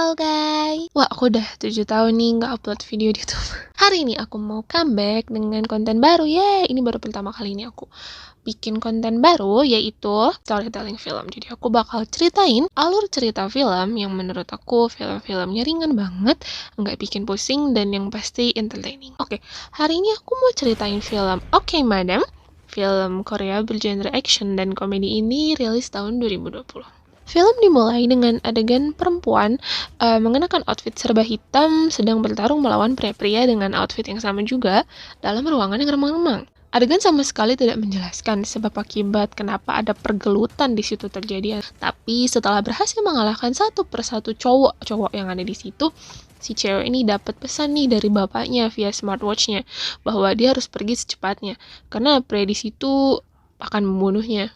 Halo guys. Wah, aku udah 7 tahun nih nggak upload video di YouTube. Hari ini aku mau comeback dengan konten baru. Yeay, ini baru pertama kali ini aku bikin konten baru, yaitu storytelling film. Jadi aku bakal ceritain alur cerita film yang menurut aku film-filmnya ringan banget, nggak bikin pusing, dan yang pasti entertaining. Oke, hari ini aku mau ceritain film Oke Madam. Film Korea bergenre action dan komedi ini rilis tahun 2020. Film dimulai dengan adegan perempuan mengenakan outfit serba hitam sedang bertarung melawan pria-pria dengan outfit yang sama juga dalam ruangan yang remang-remang. Adegan sama sekali tidak menjelaskan sebab akibat kenapa ada pergelutan di situ terjadi. Tapi setelah berhasil mengalahkan satu persatu cowok yang ada di situ, si cewek ini dapat pesan nih dari bapaknya via smartwatchnya bahwa dia harus pergi secepatnya karena pria di situ akan membunuhnya.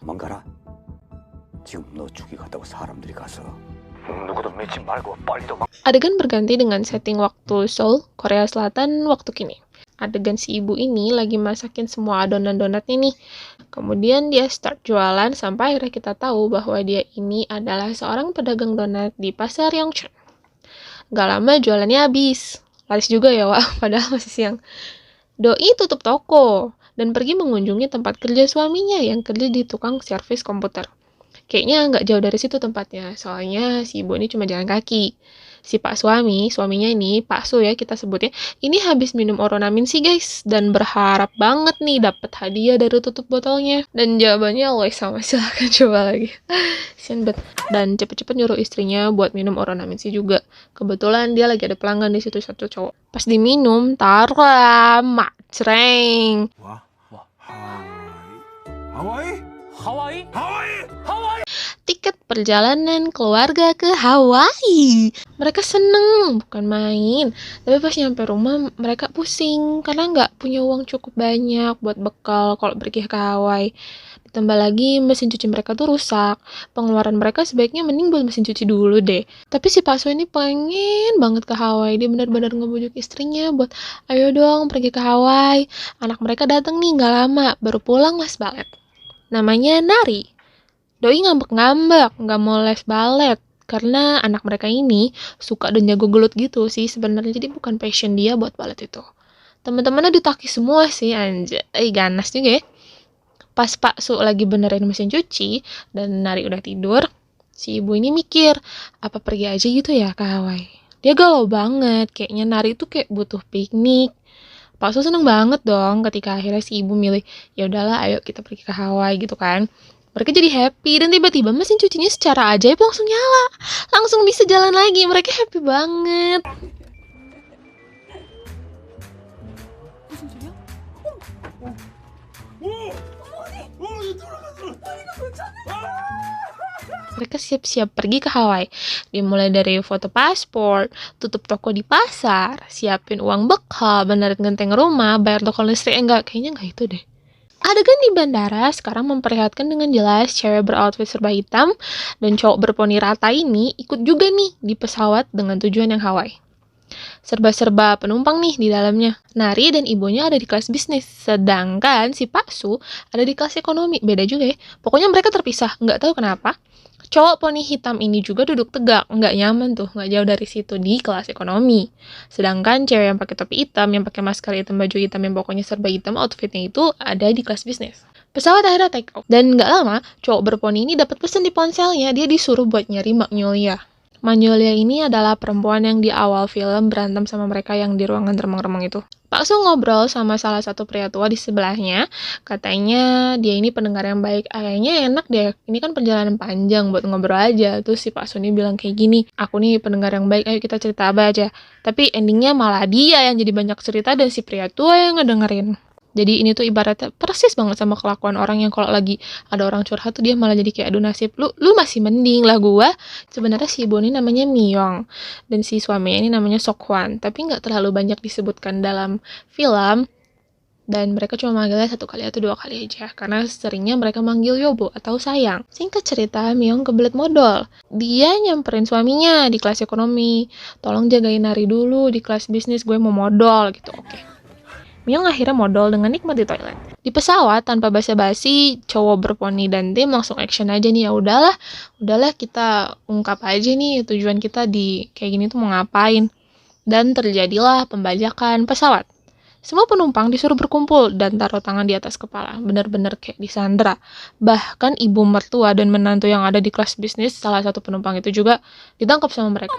Adegan berganti dengan setting waktu Seoul, Korea Selatan, waktu kini. Adegan si ibu ini lagi masakin semua adonan donatnya nih. Kemudian dia start jualan sampai akhirnya kita tahu bahwa dia ini adalah seorang pedagang donat di pasar Yongchon. Gak lama jualannya habis. Laris juga ya, Wak, padahal masih siang. Doi tutup toko dan pergi mengunjungi tempat kerja suaminya yang kerja di tukang servis komputer. Kayaknya nggak jauh dari situ tempatnya, soalnya si ibu ini cuma jalan kaki. Si Pak suaminya ini, Pak Su ya kita sebutnya, ini habis minum Oronamin sih guys, dan berharap banget nih dapat hadiah dari tutup botolnya. Dan jawabannya always sama, silahkan coba lagi. Sian bet. Dan cepet-cepet nyuruh istrinya buat minum Oronamin sih juga. Kebetulan dia lagi ada pelanggan di situ satu cowok. Pas diminum, taruh mak cereng. Hawaii. Tiket perjalanan keluarga ke Hawaii. Mereka seneng, bukan main. Tapi pas nyampe rumah, mereka pusing karena nggak punya uang cukup banyak buat bekal kalau pergi ke Hawaii. Ditambah lagi mesin cuci mereka tuh rusak. Pengeluaran mereka sebaiknya mending buat mesin cuci dulu deh. Tapi si Pak Su ini pengen banget ke Hawaii. Dia benar-benar ngebujuk istrinya buat ayo dong pergi ke Hawaii. Anak mereka datang nih nggak lama, baru pulang les balet. Namanya Nari. Doi ngambek-ngambek, nggak mau les balet. Karena anak mereka ini suka dan jago gelut gitu sih sebenarnya. Jadi bukan passion dia buat balet itu. Teman-temannya ditakis semua sih, anjay. Ganas juga ya. Pas Pak Su lagi benerin mesin cuci dan Nari udah tidur, si ibu ini mikir, apa pergi aja gitu ya ke Hawaii. Dia galau banget, kayaknya Nari itu kayak butuh piknik. Pak Su seneng banget dong ketika akhirnya si ibu milih, ya udahlah ayo kita pergi ke Hawaii gitu kan. Mereka jadi happy dan tiba-tiba mesin cucinya secara ajaib langsung nyala. Langsung bisa jalan lagi, mereka happy banget. Mereka siap-siap pergi ke Hawaii. Dimulai dari foto paspor, tutup toko di pasar, siapin uang bekal, benerin genteng rumah, bayar toko listrik. Kayaknya enggak itu deh. Adegan di bandara sekarang memperlihatkan dengan jelas cewek beroutfit serba hitam dan cowok berponi rata ini ikut juga nih di pesawat dengan tujuan yang Hawaii. Serba-serba penumpang nih di dalamnya. Nari dan ibunya ada di kelas bisnis, sedangkan si Pak Su ada di kelas ekonomi. Beda juga ya. Pokoknya mereka terpisah, nggak tahu kenapa. Cowok poni hitam ini juga duduk tegak, nggak nyaman tuh, nggak jauh dari situ di kelas ekonomi. Sedangkan cewek yang pakai topi hitam, yang pakai masker hitam, baju hitam, yang pokoknya serba hitam, outfitnya itu ada di kelas bisnis. Pesawat akhirnya take off. Dan nggak lama, cowok berponi ini dapat pesan di ponselnya, dia disuruh buat nyari Magnolia. Magnolia ini adalah perempuan yang di awal film berantem sama mereka yang di ruangan remang-remang itu. Pak Su ngobrol sama salah satu pria tua di sebelahnya. Katanya dia ini pendengar yang baik. Kayaknya enak deh. Ini kan perjalanan panjang buat ngobrol aja. Terus si Pak Su ini bilang kayak gini. Aku nih pendengar yang baik. Ayo kita cerita apa aja. Tapi endingnya malah dia yang jadi banyak cerita dan si pria tua yang ngedengerin. Jadi ini tuh ibaratnya persis banget sama kelakuan orang yang kalau lagi ada orang curhat tuh dia malah jadi kayak aduh nasib lu masih mending lah gua. Sebenarnya si ibu ini namanya Myung dan si suaminya ini namanya Sok Hwan, tapi nggak terlalu banyak disebutkan dalam film dan mereka cuma manggilnya 1 kali atau 2 kali aja karena seringnya mereka manggil Yobo atau sayang. Singkat cerita, Myung kebelet modal. Dia nyamperin suaminya di kelas ekonomi, tolong jagain Nari dulu di kelas bisnis, gue mau modal gitu. Oke. Myung akhirnya modal dengan nikmat di toilet. Di pesawat tanpa basa-basi, cowok berponi dan tim langsung action aja nih. Ya udahlah kita ungkap aja nih tujuan kita di kayak gini tuh mau ngapain. Dan terjadilah pembajakan pesawat. Semua penumpang disuruh berkumpul dan taruh tangan di atas kepala. Bener-bener kayak disandra. Bahkan ibu mertua dan menantu yang ada di kelas bisnis, salah satu penumpang itu juga ditangkap sama mereka.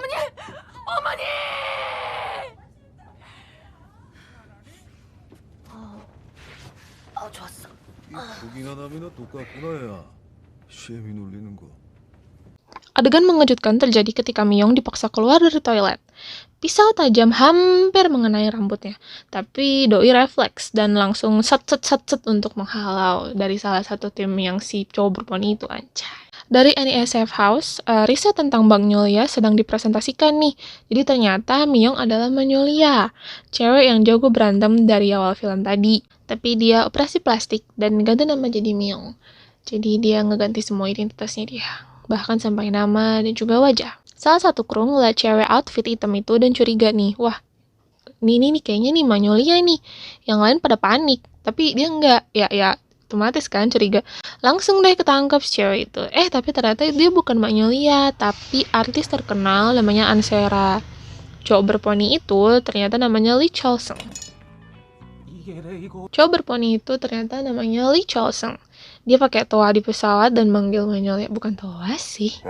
Adegan mengejutkan terjadi ketika Myung dipaksa keluar dari toilet. Pisau tajam hampir mengenai rambutnya, tapi Doi refleks dan langsung set untuk menghalau dari salah satu tim yang si cowok berponi itu, anjay. Dari NESF House, riset tentang Magnolia sedang dipresentasikan nih. Jadi ternyata Myung adalah Magnolia, cewek yang jago berantem dari awal film tadi. Tapi dia operasi plastik dan ganti nama jadi Myung. Jadi dia ngeganti semua identitasnya dia, bahkan sampai nama dan juga wajah. Salah satu kru ngeliat cewek outfit hitam itu dan curiga nih, wah ini nih kayaknya nih Magnolia nih. Yang lain pada panik, tapi dia enggak, ya otomatis kan curiga. Langsung deh ketangkep si cewek itu. Tapi ternyata dia bukan Magnolia, tapi artis terkenal namanya Ansera. Cowok berponi itu ternyata namanya Lee Chol-sung. Dia pakai toa di pesawat dan manggil Magnolia. Bukan toa sih.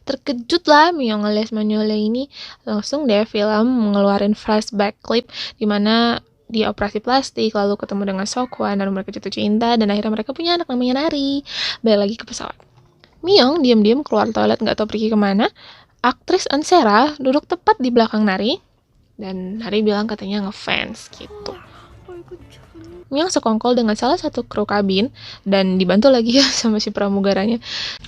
Terkejut lah Myung ngeliat Magnolia ini. Langsung deh film ngeluarin flashback clip dimana dia operasi plastik, lalu ketemu dengan Seokwan, dan mereka jatuh cinta, dan akhirnya mereka punya anak namanya Nari. Balik lagi ke pesawat. Myung diam-diam keluar toilet gak tahu pergi kemana. Aktris Ansera duduk tepat di belakang Nari, dan Nari bilang katanya ngefans gitu. Myung sekongkol dengan salah satu kru kabin dan dibantu lagi ya sama si pramugaranya.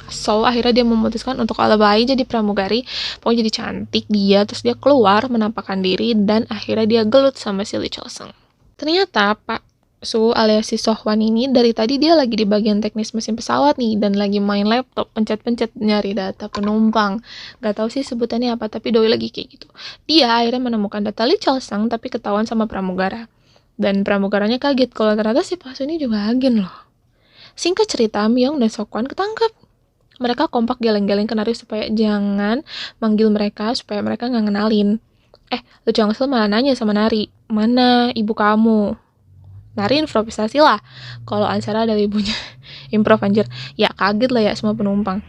So akhirnya dia memutuskan untuk alay jadi pramugari. Pokoknya jadi cantik dia, terus dia keluar menampakkan diri dan akhirnya dia gelut sama si Lee Chol-sung. Ternyata Pak Su alias si Sohwan ini dari tadi dia lagi di bagian teknis mesin pesawat nih dan lagi main laptop pencet-pencet nyari data penumpang. Gak tahu sih sebutannya apa, tapi Doi lagi kayak gitu. Dia akhirnya menemukan data Lee Chol-sung tapi ketahuan sama pramugara. Dan pramugaranya kaget kalau ternyata si Pak Su ini juga agen loh. Singkat cerita, Myung dan Seokwan ketangkep. Mereka kompak geleng-geleng ke Nari supaya jangan manggil mereka, supaya mereka nggak ngenalin. Lee Chol-sung malah nanya sama Nari, mana ibu kamu? Nari improvisasi lah, kalau Ansara adalah ibunya. Improv anjir. Ya kaget lah ya semua penumpang.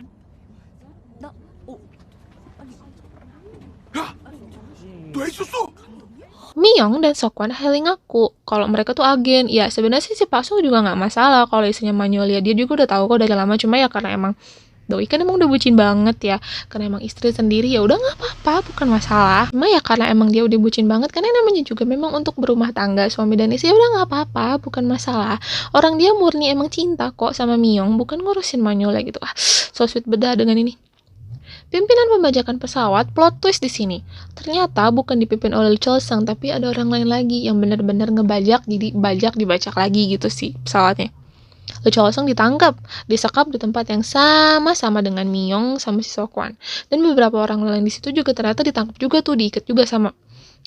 Myung dan Seokwan akhirnya ngaku kalau mereka tuh agen. Ya sebenarnya sih si Pak Su juga nggak masalah kalau isinya Magnolia. Dia juga udah tahu kok dari lama, cuma ya karena emang Doi kan emang udah bucin banget ya, karena emang istri sendiri ya udah nggak apa-apa, bukan masalah. Cuma ya karena emang dia udah bucin banget, karena namanya juga memang untuk berumah tangga suami dan istri, ya udah nggak apa-apa, bukan masalah. Orang dia murni emang cinta kok sama Myung, bukan ngurusin Magnolia gitu. So sweet bedah dengan ini. Pimpinan pembajakan pesawat, plot twist di sini. Ternyata bukan dipimpin oleh Lee Chol-sung, tapi ada orang lain lagi yang benar-benar ngebajak, jadi dibajak lagi gitu sih pesawatnya. Lee Chol-sung ditangkap, disekap di tempat yang sama dengan Myung sama si Seokwan. Dan beberapa orang lain di situ juga ternyata ditangkap juga tuh, diikat juga sama.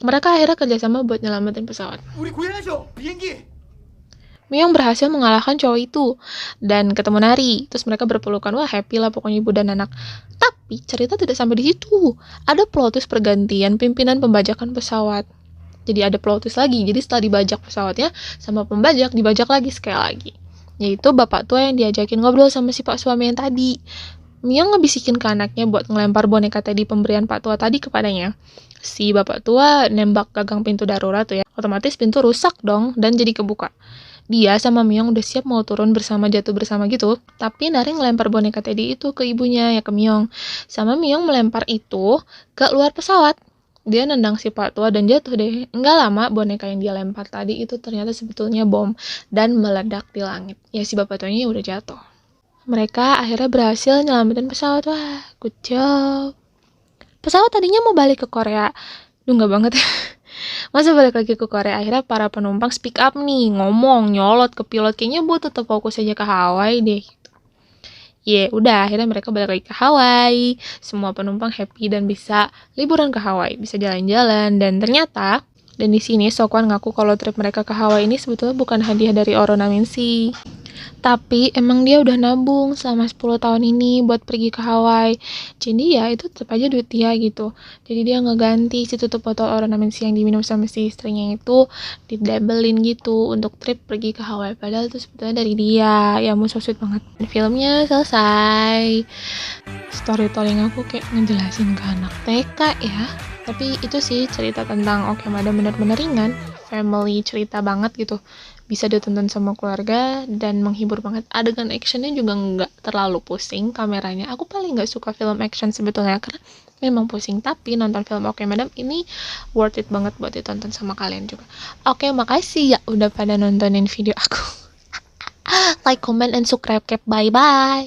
Mereka akhirnya kerjasama buat nyelamatin pesawat. Myung berhasil mengalahkan cowok itu dan ketemu Nari. Terus mereka berpelukan, wah happy lah pokoknya ibu dan anak. Tapi cerita tidak sampai di situ. Ada plot twist pergantian pimpinan pembajakan pesawat. Jadi ada plot twist lagi. Jadi setelah dibajak pesawatnya sama pembajak, dibajak lagi sekali lagi. Yaitu bapak tua yang diajakin ngobrol sama si pak suami yang tadi. Myung ngebisikin ke anaknya buat ngelempar boneka teddy pemberian pak tua tadi kepadanya. Si bapak tua nembak gagang pintu darurat tuh ya. Otomatis pintu rusak dong dan jadi kebuka. Dia sama Myung udah siap mau turun bersama jatuh bersama gitu, tapi Nari ngelempar boneka teddy itu ke ibunya ya ke Myung. Sama Myung melempar itu ke luar pesawat. Dia nendang si pak tua dan jatuh deh. Enggak lama boneka yang dia lempar tadi itu ternyata sebetulnya bom dan meledak di langit. Ya si bapak tuanya udah jatuh. Mereka akhirnya berhasil nyelamatin pesawat. Wah, good job. Pesawat tadinya mau balik ke Korea. Duh nggak banget ya. Masa balik lagi ke Korea, akhirnya para penumpang speak up nih, ngomong, nyolot ke pilot, kayaknya buat tetap fokus aja ke Hawaii deh. Gitu. Ya udah, akhirnya mereka balik lagi ke Hawaii. Semua penumpang happy dan bisa liburan ke Hawaii, bisa jalan-jalan. Dan ternyata, dan di sini Sokwan ngaku kalau trip mereka ke Hawaii ini sebetulnya bukan hadiah dari Oronaminsi. Tapi emang dia udah nabung selama 10 tahun ini buat pergi ke Hawaii. Jadi ya itu tetap aja duit dia gitu. Jadi dia ngeganti si tutup botol ornamensi yang diminum sama si istrinya itu didabelin gitu untuk trip pergi ke Hawaii. Padahal itu sebetulnya dari dia. Ya ampun so sweet banget. Filmnya selesai. Storytelling aku kayak ngejelasin ke anak TK ya. Tapi itu sih cerita tentang Oke Madam bener-bener ringan. Family cerita banget gitu, bisa ditonton sama keluarga dan menghibur banget. Adegan actionnya juga nggak terlalu pusing kameranya. Aku paling nggak suka film action sebetulnya karena memang pusing, tapi nonton film Oke Madam ini worth it banget buat ditonton sama kalian juga. Oke, makasih ya udah pada nontonin video aku. Like, comment, and subscribe. Bye bye.